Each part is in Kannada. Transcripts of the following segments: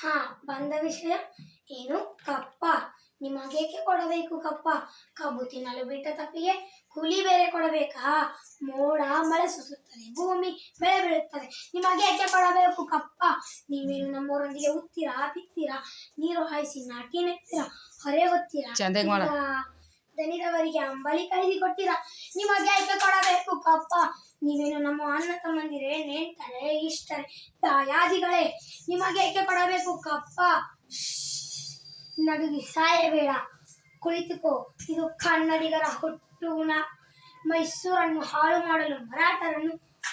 ಹಾ, ಬಂದ ವಿಷಯ ಏನು? ಕಪ್ಪ. ನಿಮಗೇಕೆ ಕೊಡಬೇಕು ಕಪ್ಪ? ಕಬ್ಬು ತಿನ್ನಲು ಬಿಟ್ಟ ತಪ್ಪಿಗೆ ಕೂಲಿ ಬೇರೆ ಕೊಡಬೇಕಾ? ಮೋಡ ಮಳೆ ಸುರಿಸುತ್ತದೆ, ಭೂಮಿ ಬೆಳೆ ಬೆಳೆಯುತ್ತದೆ, ನಿಮಗೇಕೆ ಕೊಡಬೇಕು ಕಪ್ಪ? ನೀವೇನು ನಮ್ಮವರೊಂದಿಗೆ ಉತ್ತೀರಾ, ಬಿತ್ತೀರಾ, ನೀರು ಹಾಯಿಸಿ ನಾಟಿ ನೆತ್ತೀರಾ, ಹೊರೆ ಹೊತ್ತೀರಾ, ದನಿದವರಿಗೆ ಅಂಬಲಿ ಕೈದಿ ಕೊಟ್ಟಿರಾ, ನಿಮಗೇಕೆ ಕೊಡಬೇಕು ಕಪ್ಪ? ನೀವೇನು ನಮ್ಮ ಅಣ್ಣ ತಮ್ಮಂದಿರೇ, ನೆಂಟರೇ, ಇಷ್ಟರೇ, ದಾಯಾದಿಗಳೇ, ನಿಮಗೇಕೆ ಕೊಡಬೇಕು ಕಪ್ಪ? ನಡುಗಿ ಸಾಯಬೇಡ, ಕುಳಿತುಕೋ. ಇದು ಕನ್ನಡಿಗರ ಹುಟ್ಟುಗುಣ. ಮೈಸೂರನ್ನು ಹಾಳು ಮಾಡಲು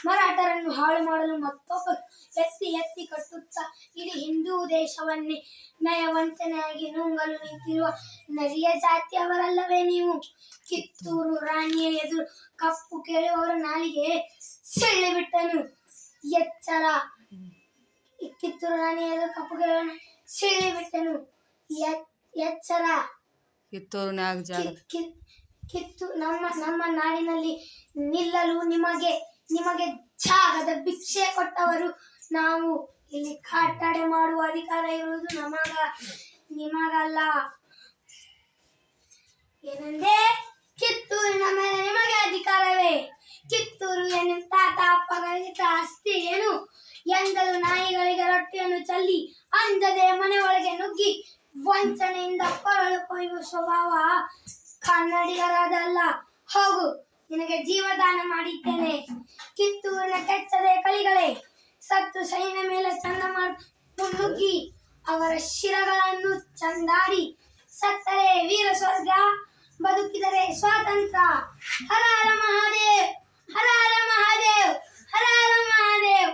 ಮರಾಠರನ್ನು ಹಾಳು ಮಾಡಲು ಮತ್ತೊಬ್ಬರು ಎತ್ತಿ ಎತ್ತಿ ಕಟ್ಟುತ್ತಾ ಇಡೀ ಹಿಂದೂ ದೇಶವನ್ನೇ ನಯವಂಚನೆಯಾಗಿ ನುಂಗಲು ನಿಂತಿರುವ ನರಿಯ ಜಾತಿಯವರಲ್ಲವೇ ನೀವು? ಕಿತ್ತೂರು ರಾಣಿಯ ಎದುರು ಕಪ್ಪು ಕೇಳುವವರ ನಾಲಿಗೆ ಸಿಳ್ಳಿಬಿಟ್ಟನು. ಎಚ್ಚರ! ಕಿತ್ತೂರು ರಾಣಿಯ ಎದುರು ಕಪ್ಪು ಕೇಳುವವರ ಸಿಳ್ಳಿಬಿಟ್ಟನು. ಎಚ್ಚರ! ನಮ್ಮ ನಾಡಿನಲ್ಲಿ ನಿಲ್ಲಲು ನಿಮಗೆ ಜಾಗದ ಭಿಕ್ಷೆ ಕೊಟ್ಟವರು ನಾವು. ಇಲ್ಲಿ ಕಟ್ಟಡೆ ಮಾಡುವ ಅಧಿಕಾರ ಇರುವುದು ನಿಮಗಲ್ಲ. ಏನಂದೆ? ಕಿತ್ತೂರಿನ ಮೇಲೆ ನಿಮಗೆ ಅಧಿಕಾರವೇ? ಕಿತ್ತೂರು ಏನು ತಾತ ಅಪ್ಪಗಳಿಗಿಟ್ಟ ಆಸ್ತಿ ಏನು? ಎಂದಲು ನಾಯಿಗಳಿಗೆ ರೊಟ್ಟಿಯನ್ನು ಚೆಲ್ಲಿ ಅಂದದೆ ಮನೆ ಒಳಗೆ ನುಗ್ಗಿ ವಂಚನೆಯಿಂದ ಕೊರಳು ಕೊಯ್ಯುವ ಸ್ವಭಾವ ಕನ್ನಡಿಗರದಲ್ಲ. ಹೋಗು, ನಿನಗೆ ಜೀವದಾನ ಮಾಡಿದ್ದೇನೆ. ಕಿತ್ತೂರಿನ ಕೆಚ್ಚದೆ ಕಲಿಗಳೇ, ಸತ್ತು ಸೈನ್ಯ ಮೇಲೆ ಚಂಡಮಾರುತ ನುಗ್ಗಿ ಅವರ ಶಿರಗಳನ್ನು ಚಂಡಾಡಿ ಸತ್ತರೆ ವೀರ ಸ್ವರ್ಗ, ಬದುಕಿದರೆ ಸ್ವಾತಂತ್ರ್ಯ. ಹರ ಹರ ಮಹಾದೇವ್, ಹರ ಹರ ಮಹಾದೇವ್, ಹರ ಹರ ಮಹಾದೇವ್.